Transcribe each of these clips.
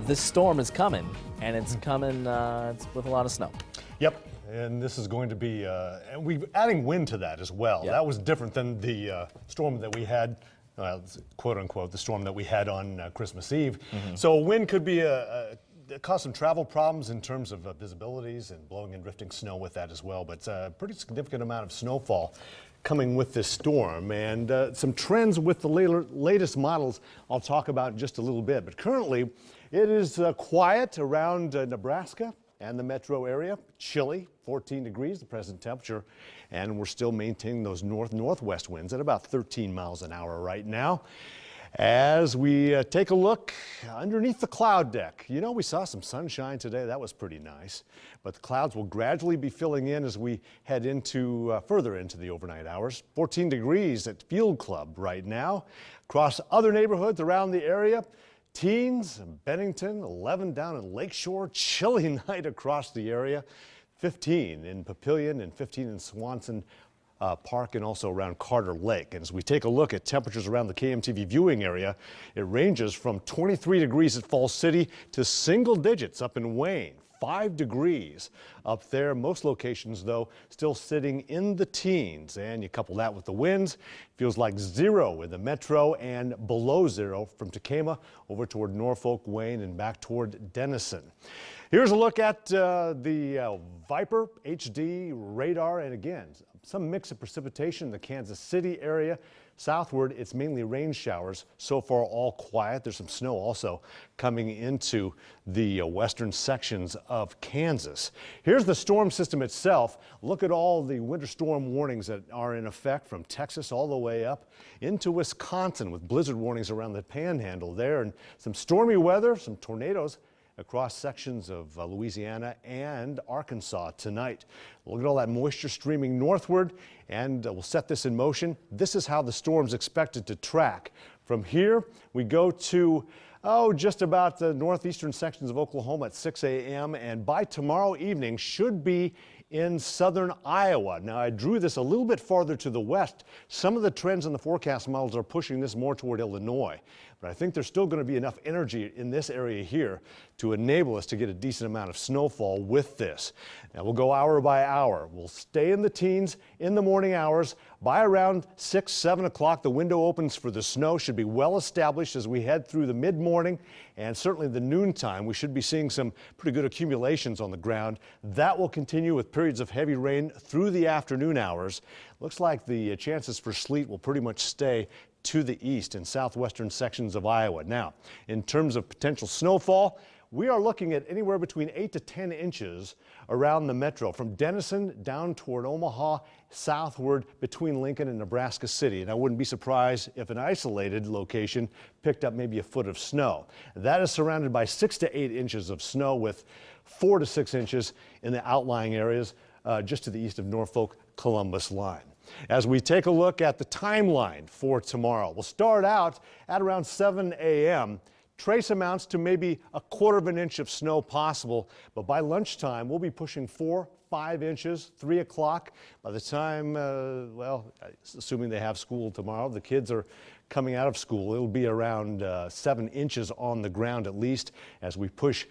this storm is coming, and it's coming it's with a lot of snow. Yep, and this is going to be, and we're adding wind to that as well. Yep. That was different than the storm that we had, quote unquote, the storm that we had on Christmas Eve. So wind could be cause some travel problems in terms of visibilities and blowing and drifting snow with that as well, but a pretty significant amount of snowfall coming with this storm, and some trends with the latest models I'll talk about in just a little bit. But currently it is quiet around Nebraska and the metro area. Chilly, 14 degrees the present temperature, and we're still maintaining those northwest winds at about 13 miles an hour right now. As we take a look underneath the cloud deck, you know, we saw some sunshine today. That was pretty nice, but the clouds will gradually be filling in as we head into further into the overnight hours. 14 degrees at Field Club right now. Across other neighborhoods around the area, Teens, Bennington, 11 down in Lakeshore. Chilly night across the area. 15 in Papillion and 15 in Swanson Park and also around Carter Lake. And as we take a look at temperatures around the KMTV viewing area, it ranges from 23 degrees at Falls City to single digits up in Wayne. 5 degrees up there. Most locations, though, still sitting in the teens. And you couple that with the winds, feels like 0 in the metro and below 0 from Tacoma over toward Norfolk, Wayne, and back toward Denison. Here's a look at the Viper HD radar, and again, some mix of precipitation in the Kansas City area. Southward, it's mainly rain showers. So far, all quiet. There's some snow also coming into the western sections of Kansas. Here's the storm system itself. Look at all the winter storm warnings that are in effect from Texas all the way up into Wisconsin, with blizzard warnings around the panhandle there, and some stormy weather, some tornadoes across sections of Louisiana and Arkansas tonight. Look at all that moisture streaming northward, and we'll set this in motion. This is how the storm's expected to track. From here, we go to just about the northeastern sections of Oklahoma at 6 a.m. and by tomorrow evening should be in southern Iowa. Now, I drew this a little bit farther to the west. Some of the trends in the forecast models are pushing this more toward Illinois, but I think there's still going to be enough energy in this area here to enable us to get a decent amount of snowfall with this. Now, we'll go hour by hour. We'll stay in the teens in the morning hours. By around 6, 7 o'clock, the window opens for the snow. Should be well established as we head through the mid-morning and certainly the noontime. We should be seeing some pretty good accumulations on the ground. That will continue with periods of heavy rain through the afternoon hours. Looks like the chances for sleet will pretty much stay to the east in southwestern sections of Iowa. Now, in terms of potential snowfall, we are looking at anywhere between 8 to 10 inches around the metro, from Denison down toward Omaha, southward between Lincoln and Nebraska City. And I wouldn't be surprised if an isolated location picked up maybe a foot of snow. That is surrounded by 6 to 8 inches of snow, with 4 to 6 inches in the outlying areas just to the east of Norfolk-Columbus line. As we take a look at the timeline for tomorrow, we'll start out at around 7 a.m. Trace amounts to maybe a 1/4 inch of snow possible, but by lunchtime we'll be pushing 4, 5 inches, 3 o'clock. By the time, well, assuming they have school tomorrow, the kids are coming out of school, it'll be around 7 inches on the ground at least. As we push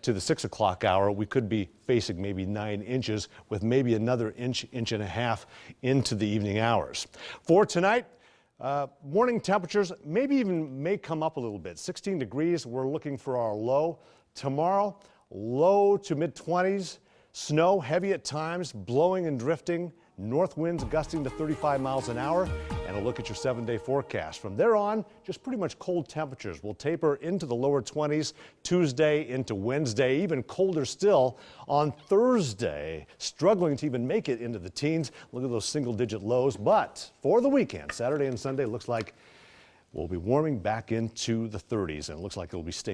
to the 6 o'clock hour, we could be facing maybe 9 inches, with maybe another inch, inch and a half into the evening hours. For tonight, morning temperatures may come up a little bit. 16 degrees, we're looking for our low. Tomorrow, low to mid-20s. Snow heavy at times, blowing and drifting. North winds gusting to 35 miles an hour. And a look at your 7-day forecast. From there on, just pretty much cold temperatures will taper into the lower 20s Tuesday into Wednesday, even colder still on Thursday, struggling to even make it into the teens. Look at those single-digit lows. But for the weekend, Saturday and Sunday, looks like we'll be warming back into the 30s, and it looks like it'll be staying